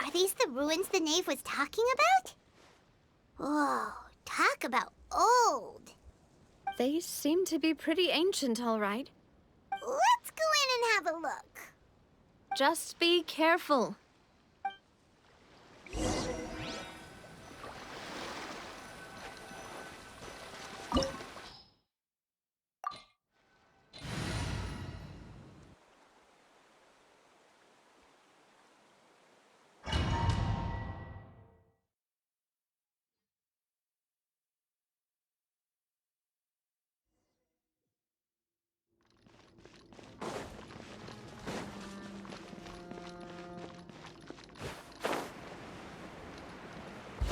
Are these the ruins the knave was talking about? Whoa, talk about old. They seem to be pretty ancient, all right. Let's go in and have a look. Just be careful.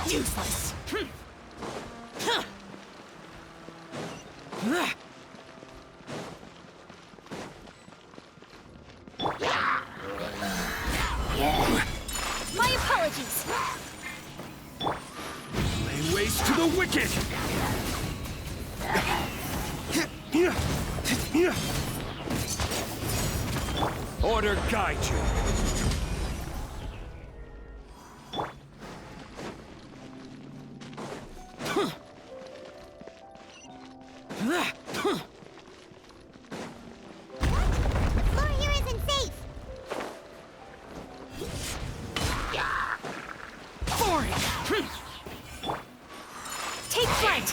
Useless! My apologies! Lay waste to the wicked! Order guide you! Floor here isn't safe. Take flight!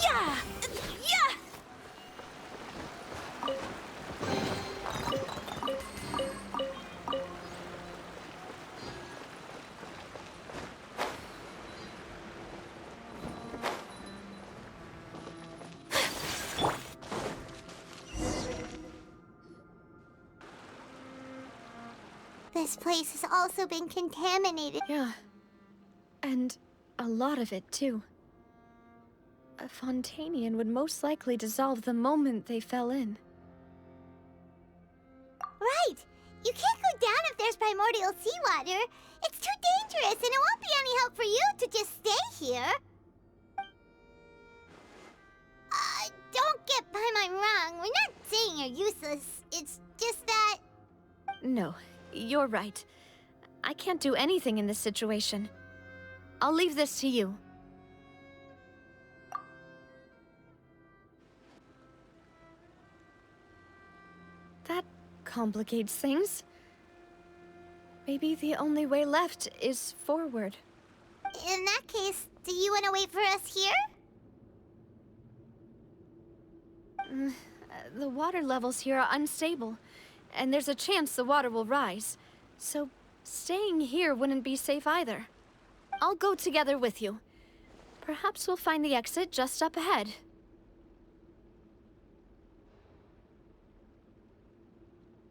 Yeah! Yeah! This place has also been contaminated. Yeah. And a lot of it, too. A Fontanian would most likely dissolve the moment they fell in. Right! You can't go down if there's primordial seawater. It's too dangerous, and it won't be any help for you to just stay here. Don't get by my wrong. We're not saying you're useless. It's just that... No, you're right. I can't do anything in this situation. I'll leave this to you. That complicates things. Maybe the only way left is forward. In that case, do you want to wait for us here? The water levels here are unstable, and there's a chance the water will rise. So staying here wouldn't be safe either. I'll go together with you. Perhaps we'll find the exit just up ahead.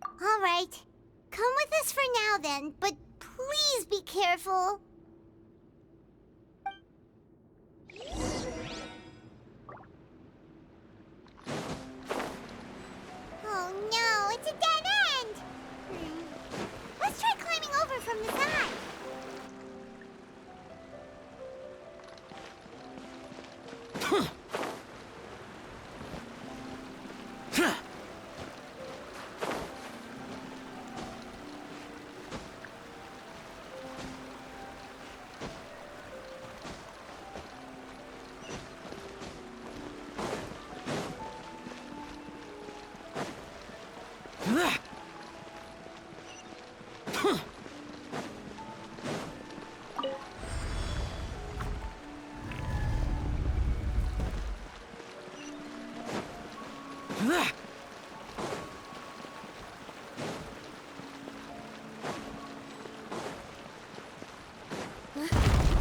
All right. Come with us for now then, but please be careful. Oh no, it's a dead end! Let's try climbing over from the side.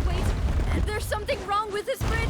Wait, there's something wrong with this bridge!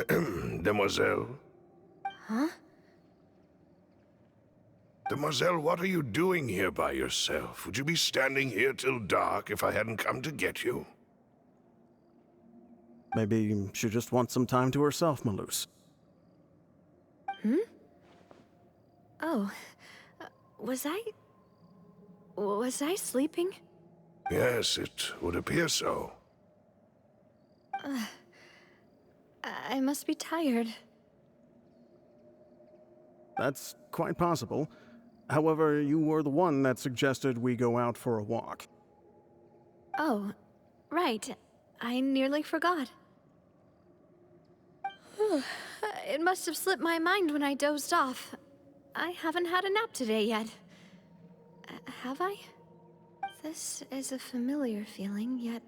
Demoiselle? Huh? Demoiselle, what are you doing here by yourself? Would you be standing here till dark if I hadn't come to get you? Maybe she just wants some time to herself, Malus. Oh, was I sleeping? Yes, it would appear so. I must be tired. That's quite possible. However, you were the one that suggested we go out for a walk. Oh, right. I nearly forgot. It must have slipped my mind when I dozed off. I haven't had a nap today yet. Have I? This is a familiar feeling, yet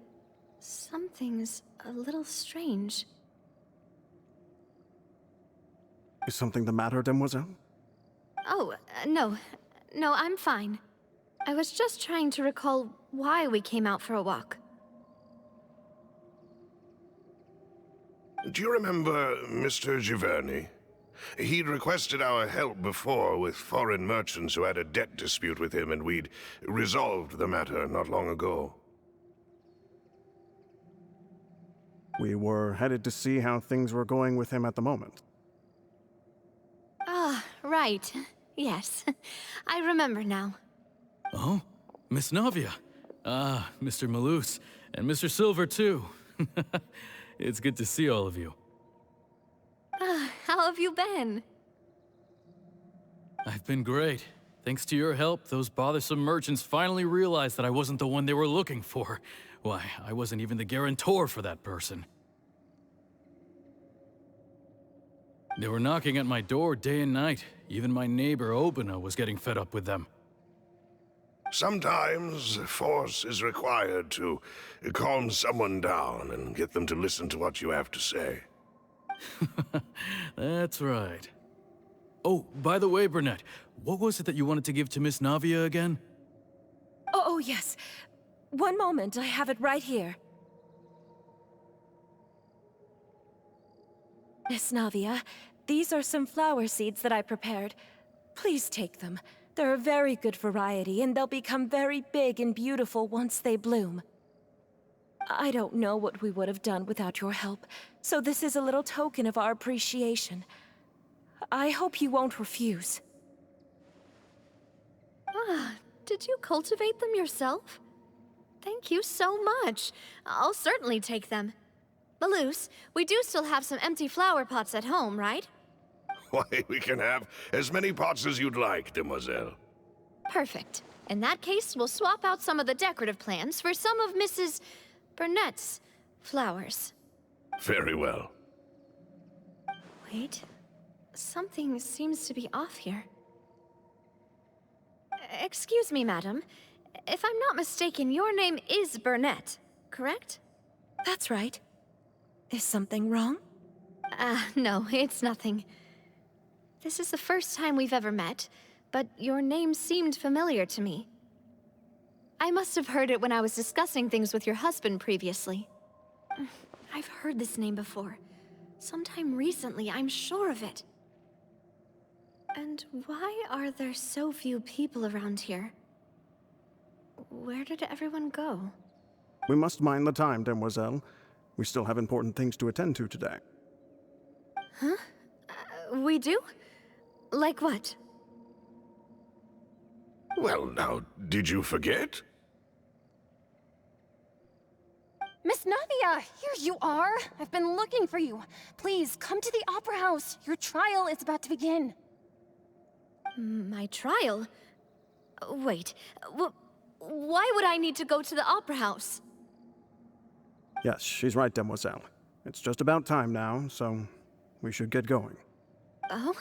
something's a little strange. Is something the matter, Demoiselle? Oh, no. No, I'm fine. I was just trying to recall why we came out for a walk. Do you remember Mr. Giverny? He'd requested our help before with foreign merchants who had a debt dispute with him, and we'd resolved the matter not long ago. We were headed to see how things were going with him at the moment. Ah, right. Yes. I remember now. Oh, Miss Navia. Ah, Mr. Malus. And Mr. Silver, too. It's good to see all of you. How have you been? I've been great. Thanks to your help, those bothersome merchants finally realized that I wasn't the one they were looking for. Why, I wasn't even the guarantor for that person. They were knocking at my door day and night. Even my neighbor, Obina, was getting fed up with them. Sometimes force is required to calm someone down and get them to listen to what you have to say. That's right. Oh, by the way, Burnett, what was it that you wanted to give to Miss Navia again? Oh, yes. One moment, I have it right here. Miss Navia, these are some flower seeds that I prepared. Please take them. They're a very good variety, and they'll become very big and beautiful once they bloom. I don't know what we would have done without your help, so this is a little token of our appreciation. I hope you won't refuse. Ah, did you cultivate them yourself? Thank you so much. I'll certainly take them. Malus, we do still have some empty flower pots at home, right? Why, we can have as many pots as you'd like, Demoiselle. Perfect. In that case, we'll swap out some of the decorative plants for some of Mrs. Burnett's flowers. Very well. Wait. Something seems to be off here. Excuse me, madam. If I'm not mistaken, your name is Burnett, correct? That's right. Is something wrong? No, it's nothing. This is the first time we've ever met, but your name seemed familiar to me. I must have heard it when I was discussing things with your husband previously. I've heard this name before. Sometime recently, I'm sure of it. And why are there so few people around here? Where did everyone go? We must mind the time, Demoiselle. We still have important things to attend to today. Huh? We do? Like what? Well, now, did you forget? Miss Navia, here you are. I've been looking for you. Please, come to the Opera House. Your trial is about to begin. My trial? Wait, why would I need to go to the Opera House? Yes, she's right, Demoiselle. It's just about time now, so we should get going. Oh?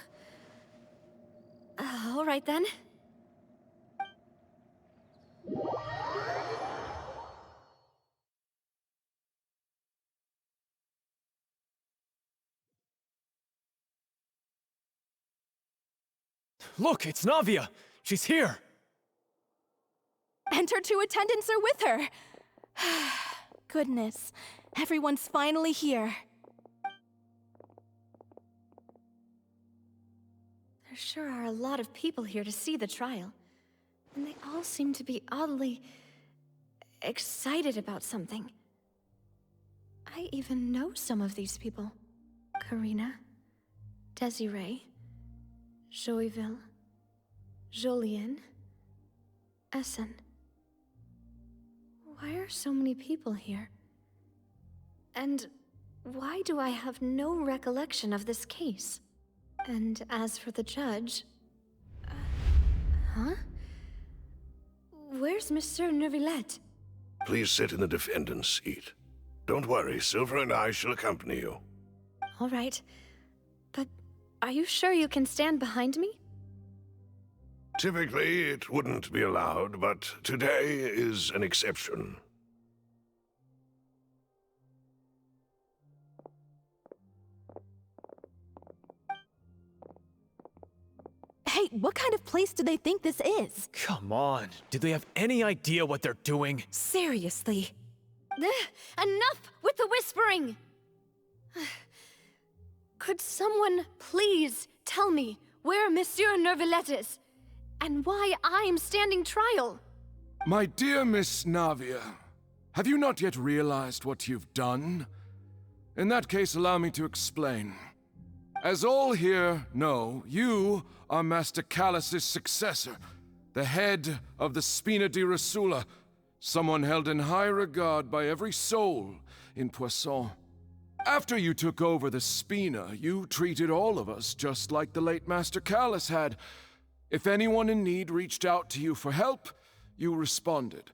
All right then. Look, it's Navia! She's here! And her two attendants are with her. Goodness, everyone's finally here. There sure are a lot of people here to see the trial. And they all seem to be oddly excited about something. I even know some of these people. Karina, Desiree, Joyville, Jolien, Essen. Why are so many people here? And why do I have no recollection of this case? And as for the judge... huh? Where's Monsieur Neuvillette? Please sit in the defendant's seat. Don't worry, Silver and I shall accompany you. All right. But are you sure you can stand behind me? Typically, it wouldn't be allowed, but today is an exception. Hey, what kind of place do they think this is? Come on. Do they have any idea what they're doing? Seriously. Enough with the whispering! Could someone please tell me where Monsieur Neuvillette is? And why I'm standing trial? My dear Miss Navia, have you not yet realized what you've done? In that case, allow me to explain. As all here know, you are Master Callus's successor, the head of the Spina di Rosula, someone held in high regard by every soul in Poisson. After you took over the Spina, you treated all of us just like the late Master Callus had. If anyone in need reached out to you for help, you responded.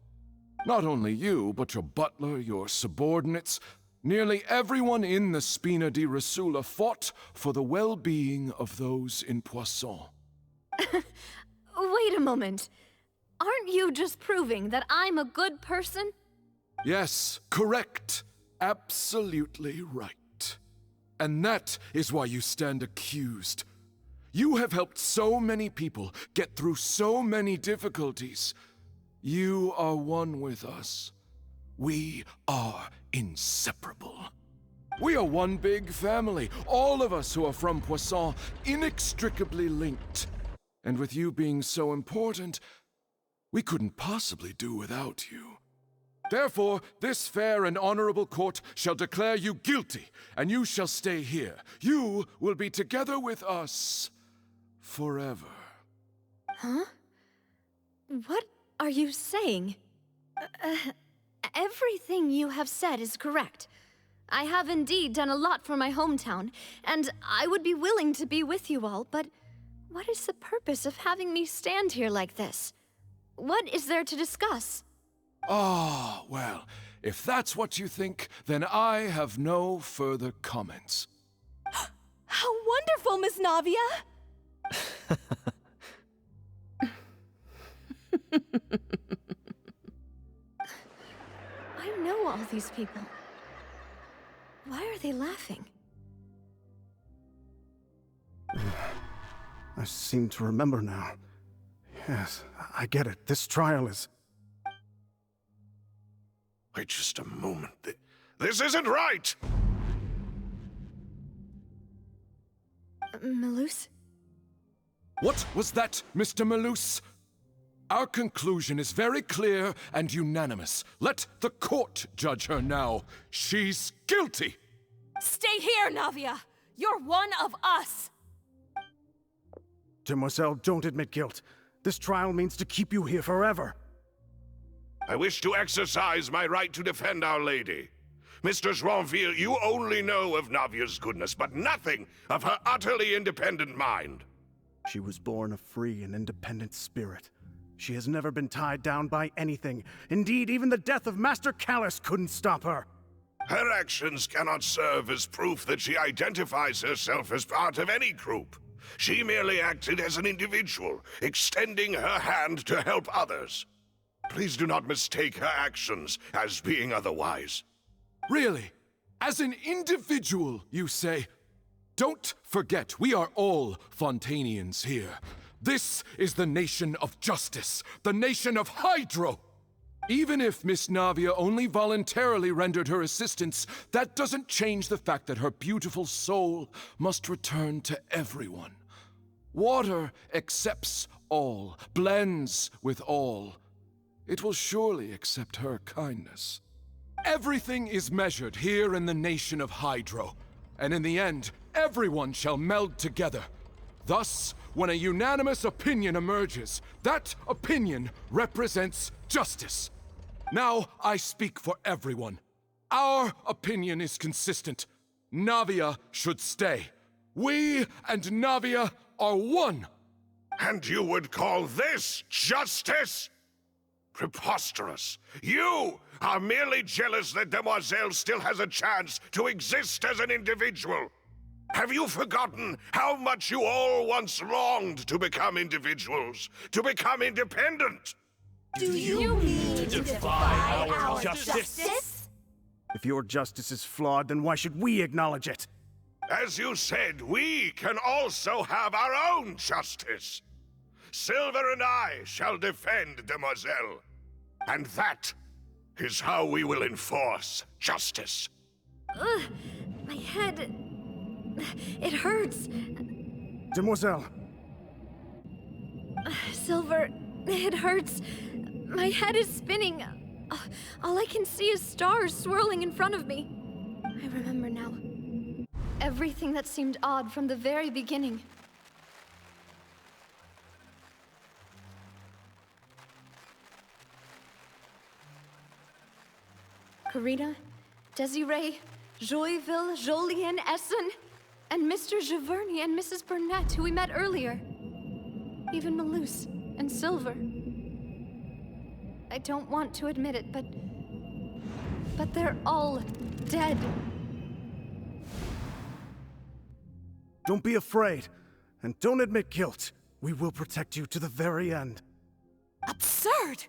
Not only you, but your butler, your subordinates, nearly everyone in the Spina di Rosula fought for the well-being of those in Poisson. Wait a moment. Aren't you just proving that I'm a good person? Yes, correct. Absolutely right. And that is why you stand accused. You have helped so many people get through so many difficulties. You are one with us. We are inseparable. We are one big family, all of us who are from Poisson, inextricably linked. And with you being so important, we couldn't possibly do without you. Therefore, this fair and honorable court shall declare you guilty, and you shall stay here. You will be together with us forever. Huh? What are you saying? Everything you have said is correct. I have indeed done a lot for my hometown, and I would be willing to be with you all, but what is the purpose of having me stand here like this? What is there to discuss? Ah, well, if that's what you think, then I have no further comments. How wonderful, Miss Navia! I know all these people. Why are they laughing? I seem to remember now. Yes, I get it. This trial is... Wait just a moment. This isn't right! Melus? What was that, Mr. Malus? Our conclusion is very clear and unanimous. Let the court judge her now. She's guilty! Stay here, Navia! You're one of us! Demoiselle, don't admit guilt. This trial means to keep you here forever. I wish to exercise my right to defend Our Lady. Mr. Joinville, you only know of Navia's goodness, but nothing of her utterly independent mind. She was born a free and independent spirit. She has never been tied down by anything. Indeed, even the death of Master Callus couldn't stop her. Her actions cannot serve as proof that she identifies herself as part of any group. She merely acted as an individual, extending her hand to help others. Please do not mistake her actions as being otherwise. Really? As an individual, you say? Don't forget, we are all Fontanians here. This is the nation of justice, the nation of Hydro! Even if Miss Navia only voluntarily rendered her assistance, that doesn't change the fact that her beautiful soul must return to everyone. Water accepts all, blends with all. It will surely accept her kindness. Everything is measured here in the nation of Hydro, and in the end, everyone shall meld together. Thus, when a unanimous opinion emerges, that opinion represents justice. Now I speak for everyone. Our opinion is consistent. Navia should stay. We and Navia are one. And you would call this justice? Preposterous. You are merely jealous that Demoiselle still has a chance to exist as an individual. Have you forgotten how much you all once longed to become individuals, to become independent? Do you mean to defy our justice? If your justice is flawed, then why should we acknowledge it? As you said, we can also have our own justice. Silver and I shall defend Demoiselle. And that is how we will enforce justice. Ugh, my head... It hurts. Demoiselle! Silver, it hurts. My head is spinning. All I can see is stars swirling in front of me. I remember now. Everything that seemed odd from the very beginning. Karina, Desiree, Joyville, Jolien, Essen, and Mr. Giverny and Mrs. Burnett, who we met earlier. Even Malus and Silver. I don't want to admit it, but they're all dead. Don't be afraid, and don't admit guilt. We will protect you to the very end. Absurd!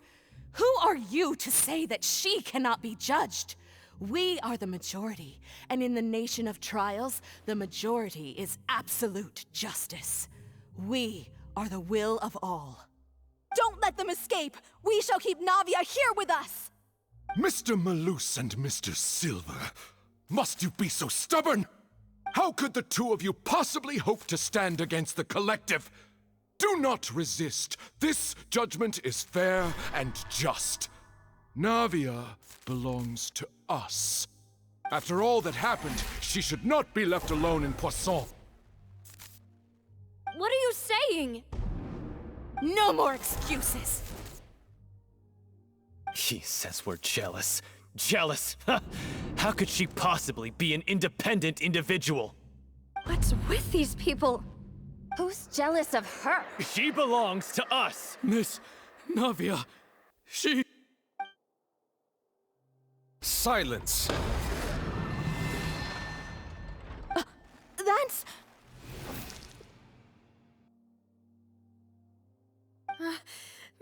Who are you to say that she cannot be judged? We are the majority, and in the nation of trials, the majority is absolute justice. We are the will of all. Don't let them escape! We shall keep Navia here with us! Mr. Malus and Mr. Silver, must you be so stubborn? How could the two of you possibly hope to stand against the collective? Do not resist. This judgment is fair and just. Navia belongs to us. After all that happened, she should not be left alone in Poisson. What are you saying? No more excuses! He says we're jealous. Jealous? How could she possibly be an independent individual? What's with these people? Who's jealous of her? She belongs to us! Miss Navia, she... Silence! That's...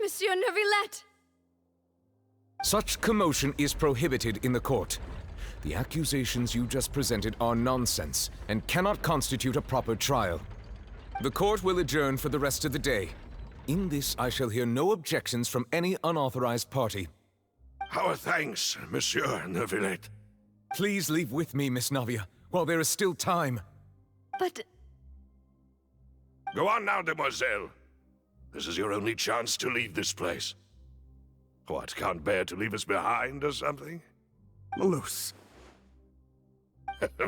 Monsieur Neuvillette! Such commotion is prohibited in the court. The accusations you just presented are nonsense and cannot constitute a proper trial. The court will adjourn for the rest of the day. In this, I shall hear no objections from any unauthorized party. Our thanks, Monsieur Neuvillette. Please leave with me, Miss Navia, while there is still time. But... Go on now, Demoiselle. This is your only chance to leave this place. What, can't bear to leave us behind or something? Malus.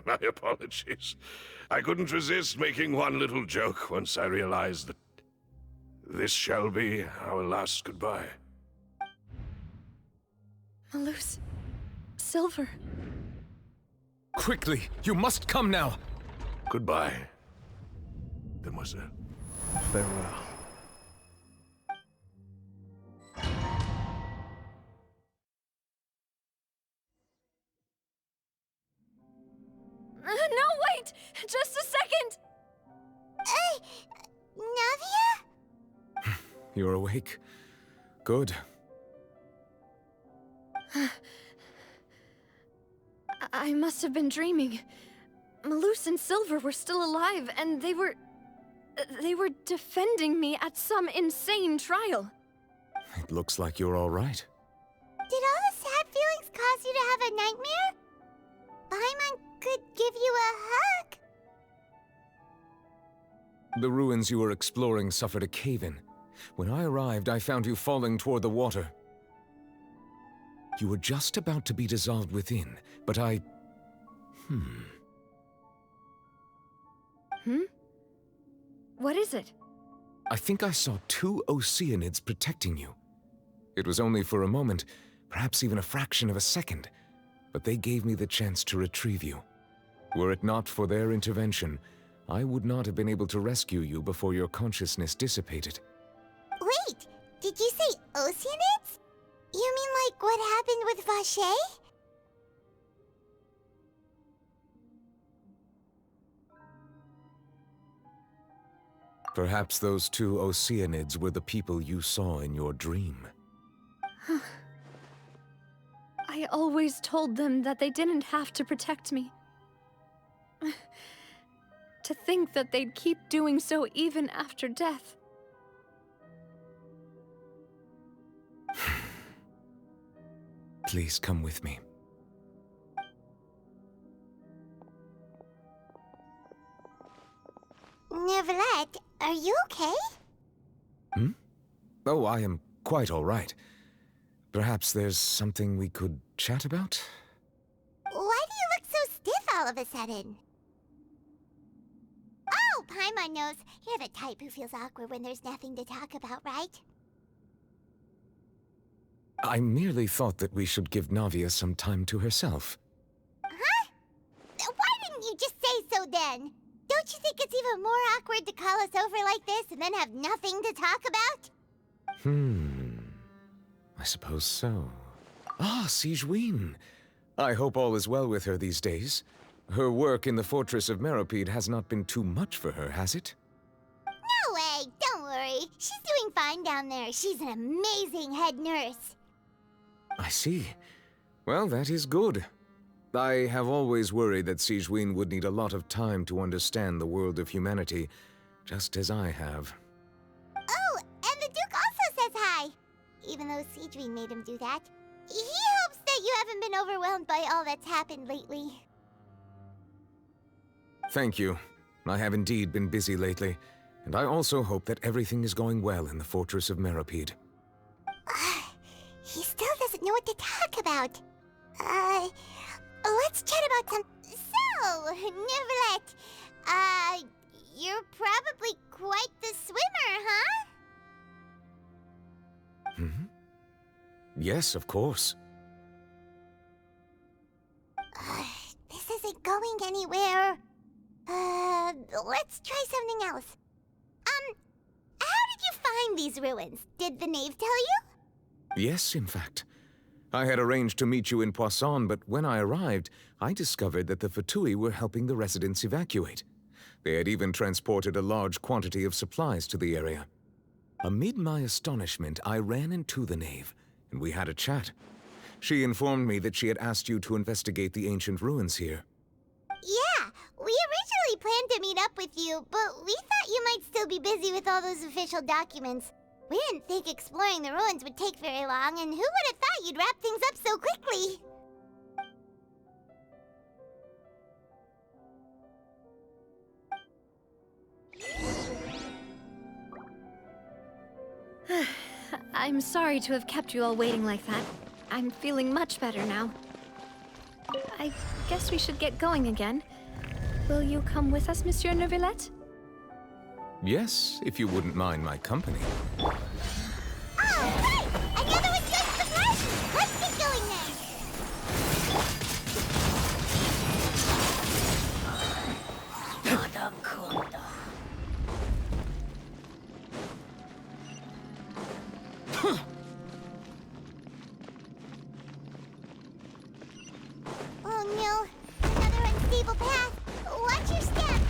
My apologies. I couldn't resist making one little joke once I realized that this shall be our last goodbye. Malus... Silver... Quickly, you must come now! Goodbye, Demoiselle. Farewell. No, wait! Just a second! Navia? You're awake. Good. I must have been dreaming. Malus and Silver were still alive, and they were defending me at some insane trial. It looks like you're all right. Did all the sad feelings cause you to have a nightmare? Paimon could give you a hug. The ruins you were exploring suffered a cave-in. When I arrived, I found you falling toward the water. You were just about to be dissolved within, but I... What is it? I think I saw 2 Oceanids protecting you. It was only for a moment, perhaps even a fraction of a second, but they gave me the chance to retrieve you. Were it not for their intervention, I would not have been able to rescue you before your consciousness dissipated. Wait, did you say Oceanids? You mean like what happened with Vache? Perhaps those 2 Oceanids were the people you saw in your dream. I always told them that they didn't have to protect me. To think that they'd keep doing so even after death. Please come with me. Neverlet, are you okay? Oh, I am quite all right. Perhaps there's something we could chat about? Why do you look so stiff all of a sudden? Oh, Paimon knows. You're the type who feels awkward when there's nothing to talk about, right? I merely thought that we should give Navia some time to herself. Huh? Why didn't you just say so then? Don't you think it's even more awkward to call us over like this and then have nothing to talk about? I suppose so. Ah, Sigewinne. I hope all is well with her these days. Her work in the Fortress of Meropide has not been too much for her, has it? No way, don't worry. She's doing fine down there. She's an amazing head nurse. I see. Well, that is good. I have always worried that Sigewinne would need a lot of time to understand the world of humanity, just as I have. Oh, and the Duke also says hi. Even though Sigewinne made him do that. He hopes that you haven't been overwhelmed by all that's happened lately. Thank you. I have indeed been busy lately, and I also hope that everything is going well in the Fortress of Meropide. He still doesn't know what to talk about. Let's chat about some... So, Neverlet, you're probably quite the swimmer, huh? Yes, of course. This isn't going anywhere. Let's try something else. How did you find these ruins? Did the knave tell you? Yes, in fact. I had arranged to meet you in Poisson, but when I arrived, I discovered that the Fatui were helping the residents evacuate. They had even transported a large quantity of supplies to the area. Amid my astonishment, I ran into the knave, and we had a chat. She informed me that she had asked you to investigate the ancient ruins here. Yeah, we originally planned to meet up with you, but we thought you might still be busy with all those official documents. We didn't think exploring the ruins would take very long, and who would have thought you'd wrap things up so quickly? I'm sorry to have kept you all waiting like that. I'm feeling much better now. I guess we should get going again. Will you come with us, Monsieur Neuvillette? Yes, if you wouldn't mind my company. Oh, great! Another one joins the party! Let's get going then! Oh no, another unstable path. Watch your step.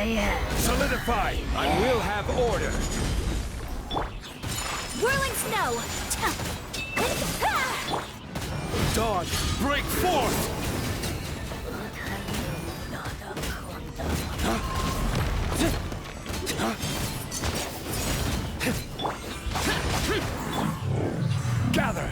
Solidify, and we'll have order. Whirling snow! Dawn, break forth! Gather!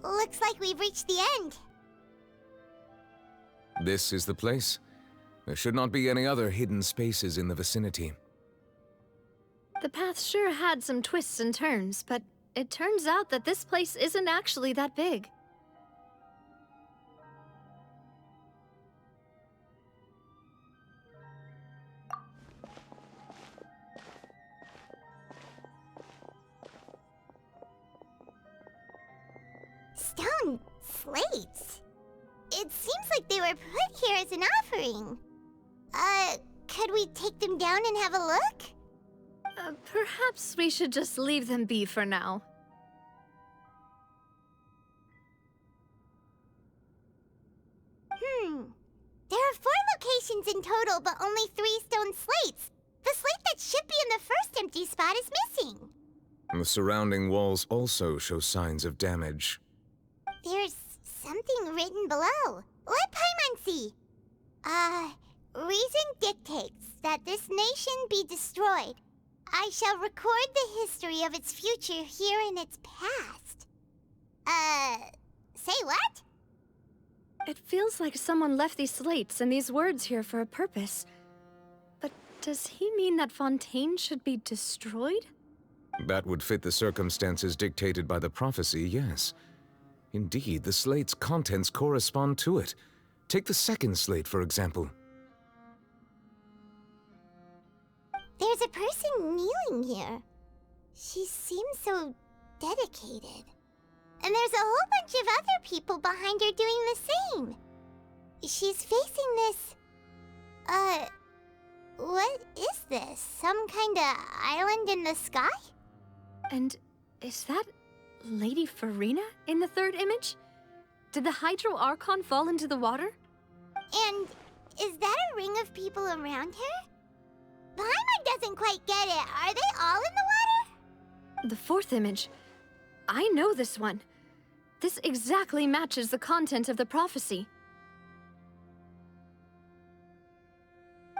Looks like we've reached the end. This is the place. There should not be any other hidden spaces in the vicinity. The path sure had some twists and turns, but it turns out that this place isn't actually that big. Stone slates? It seems like they were put here as an offering. Could we take them down and have a look? Perhaps we should just leave them be for now. There are 4 locations in total, but only 3 stone slates. The slate that should be in the first empty spot is missing. The surrounding walls also show signs of damage. There's something written below. Let Paimon see. Reason dictates that this nation be destroyed. I shall record the history of its future here in its past. Say what? It feels like someone left these slates and these words here for a purpose. But does he mean that Fontaine should be destroyed? That would fit the circumstances dictated by the prophecy, yes. Indeed, the slate's contents correspond to it. Take the second slate, for example. There's a person kneeling here. She seems so dedicated. And there's a whole bunch of other people behind her doing the same. She's facing this... what is this? Some kind of island in the sky? And is that Lady Farina in the third image? Did the Hydro Archon fall into the water? And is that a ring of people around her? Paimon doesn't quite get it. Are they all in the water? The fourth image. I know this one. This exactly matches the content of the prophecy.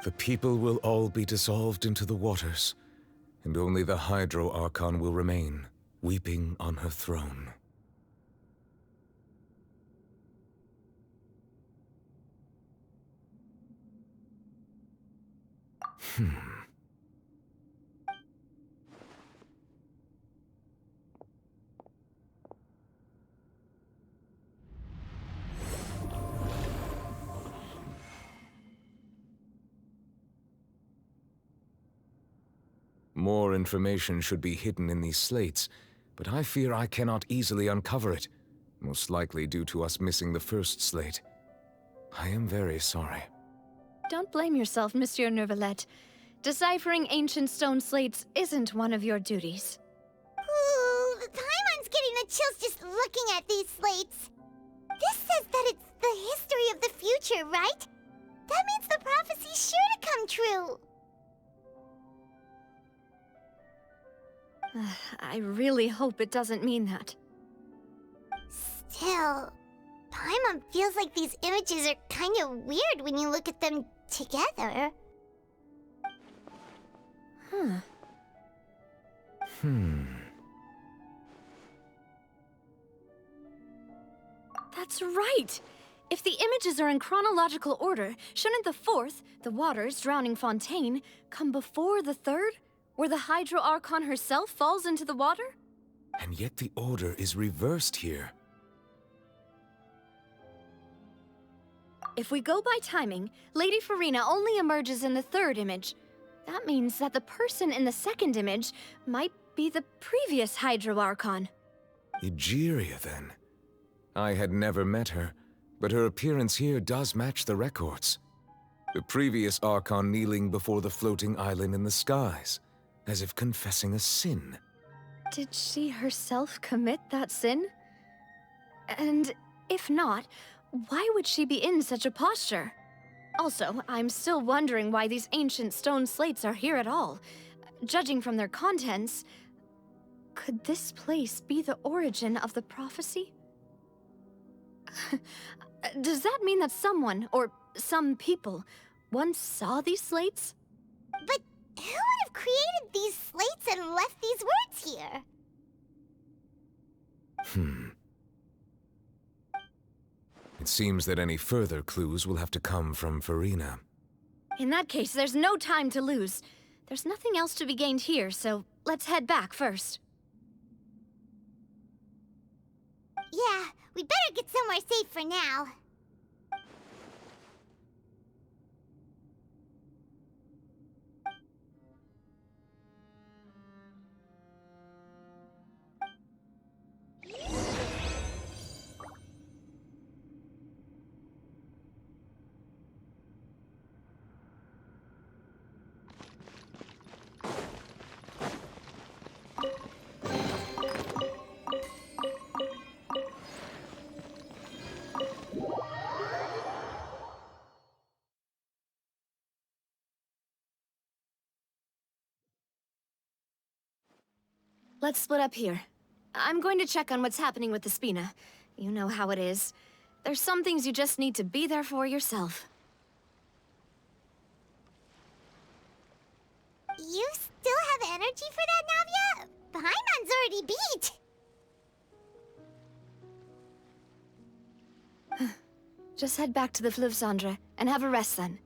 The people will all be dissolved into the waters, and only the Hydro Archon will remain, weeping on her throne. More information should be hidden in these slates, but I fear I cannot easily uncover it, most likely due to us missing the first slate. I am very sorry. Don't blame yourself, Monsieur Neuvillette. Deciphering ancient stone slates isn't one of your duties. Ooh, Paimon's getting the chills just looking at these slates. This says that it's the history of the future, right? That means the prophecy's sure to come true. I really hope it doesn't mean that. Still, Paimon feels like these images are kind of weird when you look at them together. That's right! If the images are in chronological order, shouldn't the fourth, the waters drowning Fontaine, come before the third, where the Hydro Archon herself falls into the water? And yet the order is reversed here. If we go by timing, Lady Farina only emerges in the third image. That means that the person in the second image might be the previous Hydro Archon. Egeria, then. I had never met her, but her appearance here does match the records. The previous Archon kneeling before the floating island in the skies, as if confessing a sin. Did she herself commit that sin? And if not, why would she be in such a posture? Also, I'm still wondering why these ancient stone slates are here at all. Judging from their contents, could this place be the origin of the prophecy? Does that mean that someone, or some people, once saw these slates? But who would have created these slates and left these words here? It seems that any further clues will have to come from Farina. In that case, there's no time to lose. There's nothing else to be gained here, so let's head back first. Yeah, we better get somewhere safe for now. Let's split up here. I'm going to check on what's happening with the Spina. You know how it is. There's some things you just need to be there for yourself. You still have energy for that, Navia? Paimon's already beat. Just head back to the Fleuve Cendre and have a rest then.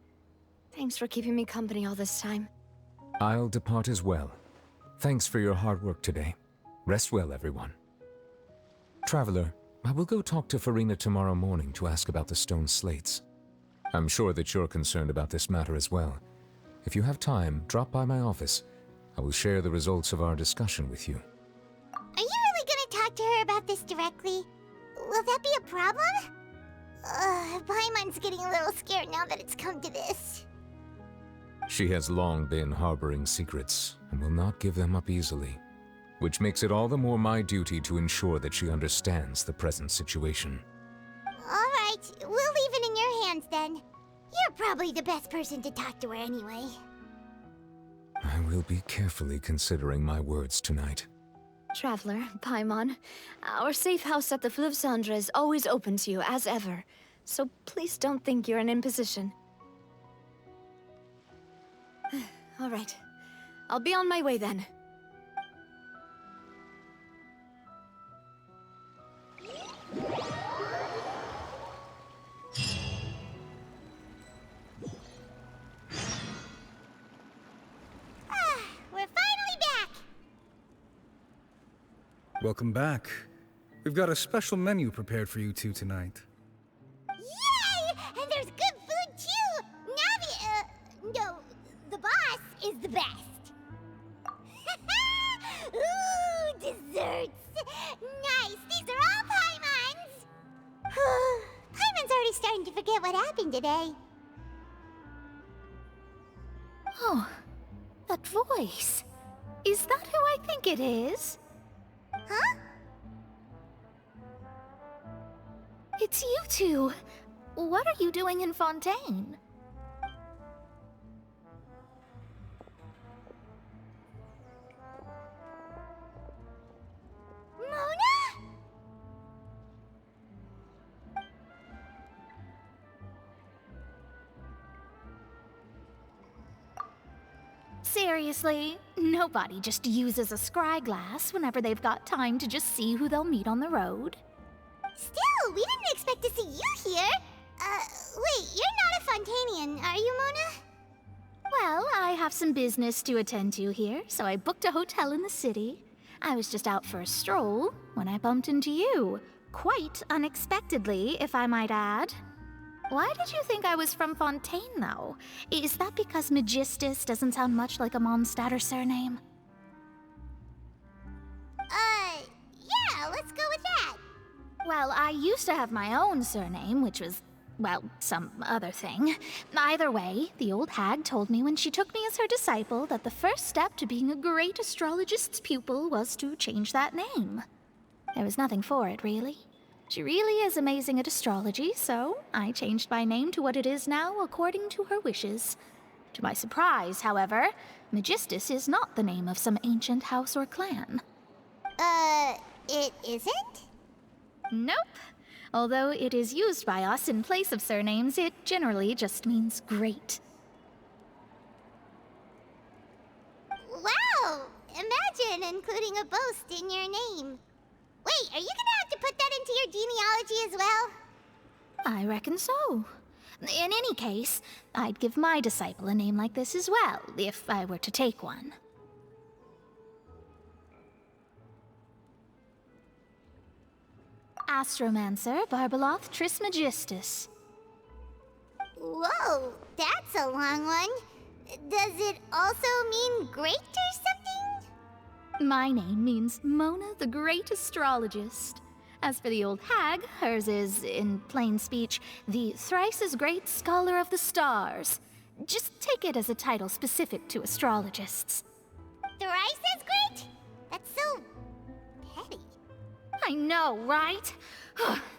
Thanks for keeping me company all this time. I'll depart as well. Thanks for your hard work today. Rest well, everyone. Traveler, I will go talk to Farina tomorrow morning to ask about the stone slates. I'm sure that you're concerned about this matter as well. If you have time, drop by my office. I will share the results of our discussion with you. Are you really gonna talk to her about this directly? Will that be a problem? Paimon's getting a little scared now that it's come to this. She has long been harboring secrets and will not give them up easily, which makes it all the more my duty to ensure that she understands the present situation. Alright, we'll leave it in your hands then. You're probably the best person to talk to her anyway. I will be carefully considering my words tonight. Traveler, Paimon, our safe house at the Fleuve Cendre is always open to you, as ever. So please don't think you're an imposition. All right. I'll be on my way then. We're finally back! Welcome back. We've got a special menu prepared for you two tonight. Yay! And there's good food too! Navi, no, the boss is the best. Ooh, desserts! Nice, these are all Paimon's! Paimon's already starting to forget what happened today. Oh, that voice. Is that who I think it is? Huh? It's you two. What are you doing in Fontaine? Mona? seriously, nobody just uses a scry glass whenever they've got time to just see who they'll meet on the road. Still, we didn't expect to see you here. Wait, you're not a Fontanian, are you, Mona? Well, I have some business to attend to here, so I booked a hotel in the city. I was just out for a stroll when I bumped into you. Quite unexpectedly, if I might add. Why did you think I was from Fontaine, though? Is that because Magistus doesn't sound much like a Mondstadter surname? Yeah, let's go with that. Well, I used to have my own surname, which was, well, some other thing. Either way, the old hag told me when she took me as her disciple that the first step to being a great astrologist's pupil was to change that name. There was nothing for it, really. She really is amazing at astrology, so I changed my name to what it is now according to her wishes. To my surprise, however, Magistus is not the name of some ancient house or clan. It isn't? Nope. Although it is used by us in place of surnames, it generally just means great. Wow! Imagine including a boast in your name. Wait, are you gonna have to put that into your genealogy as well? I reckon so. In any case, I'd give my disciple a name like this as well, if I were to take one. Astromancer Barbeloth Trismegistus. Whoa, that's a long one. Does it also mean great or something? My name means Mona the Great Astrologist. As for the old hag, hers is, in plain speech, the thrice-as-great Scholar of the Stars. Just take it as a title specific to astrologists. Thrice as great? That's so petty. I know, right?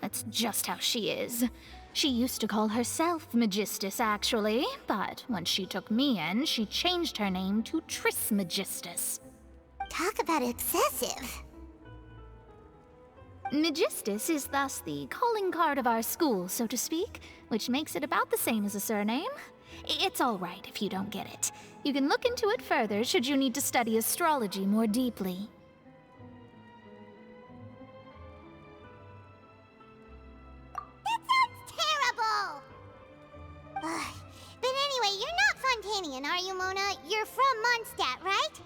That's just how she is. She used to call herself Magistus, actually, but when she took me in, she changed her name to Trismegistus. Talk about excessive. Magistus is thus the calling card of our school, so to speak, which makes it about the same as a surname. It's all right if you don't get it. You can look into it further should you need to study astrology more deeply. Terrible! But anyway, you're not Fontanian, are you, Mona? You're from Mondstadt, right?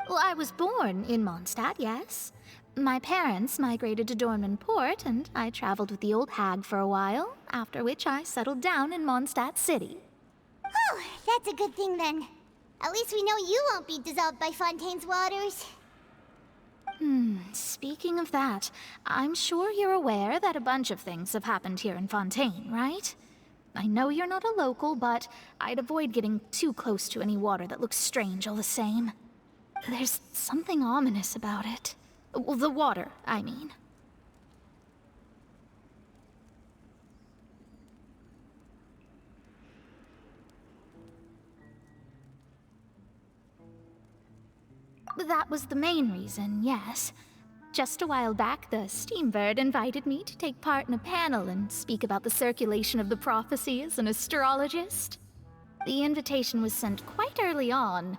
Well, I was born in Mondstadt, yes. My parents migrated to Dornman Port, and I traveled with the old hag for a while, after which I settled down in Mondstadt City. Oh, that's a good thing then. At least we know you won't be dissolved by Fontaine's waters. Speaking of that, I'm sure you're aware that a bunch of things have happened here in Fontaine, right? I know you're not a local, but I'd avoid getting too close to any water that looks strange all the same. There's something ominous about it. Well, the water, I mean. That was the main reason, yes. Just a while back, the Steambird invited me to take part in a panel and speak about the circulation of the prophecy as an astrologist. The invitation was sent quite early on.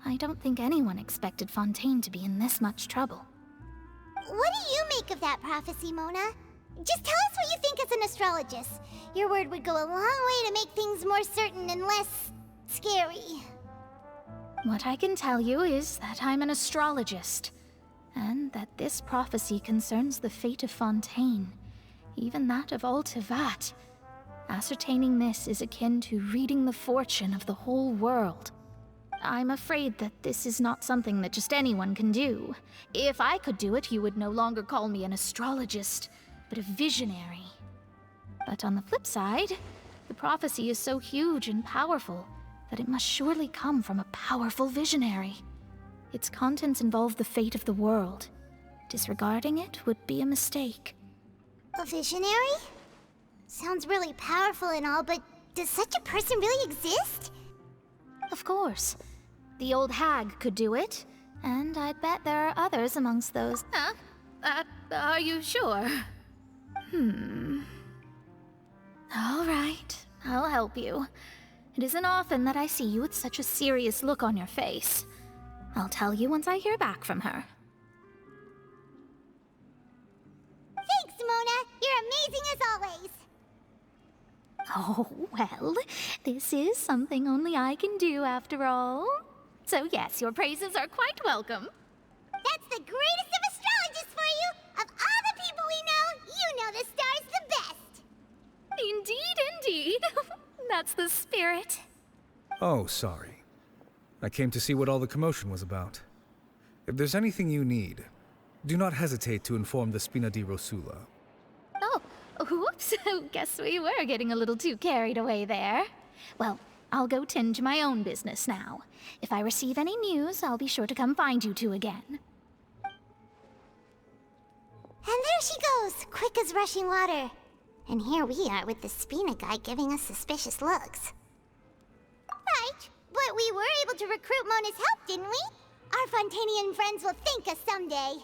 I don't think anyone expected Fontaine to be in this much trouble. What do you make of that prophecy, Mona? Just tell us what you think as an astrologist. Your word would go a long way to make things more certain and less scary. What I can tell you is that I'm an astrologist, and that this prophecy concerns the fate of Fontaine, even that of all Tevat. Ascertaining this is akin to reading the fortune of the whole world. I'm afraid that this is not something that just anyone can do. If I could do it, you would no longer call me an astrologist, but a visionary. But on the flip side, the prophecy is so huge and powerful that it must surely come from a powerful visionary. Its contents involve the fate of the world. Disregarding it would be a mistake. A visionary? Sounds really powerful and all, but does such a person really exist? Of course. The old hag could do it, and I'd bet there are others amongst those. Huh? Are you sure? All right, I'll help you. It isn't often that I see you with such a serious look on your face. I'll tell you once I hear back from her. Thanks, Mona. You're amazing as always. Oh, well, this is something only I can do after all. So yes, your praises are quite welcome. That's the greatest of astrologists for you! Of all the people we know, you know the star's the best! Indeed, indeed. That's the spirit. Oh, sorry. I came to see what all the commotion was about. If there's anything you need, do not hesitate to inform the Spina di Rosula. Oh, whoops. Guess we were getting a little too carried away there. Well, I'll go tend to my own business now. If I receive any news, I'll be sure to come find you two again. And there she goes, quick as rushing water. And here we are with the Spina guy giving us suspicious looks. Right, but we were able to recruit Mona's help, didn't we? Our Fontanian friends will thank us someday.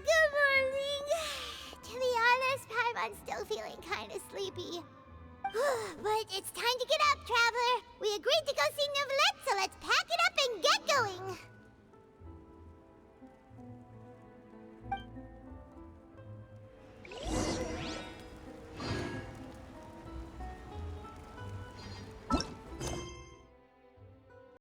Good morning. To be honest, Paimon's still feeling kind of sleepy. But it's time to get up, Traveler. We agreed to go see Neuvillette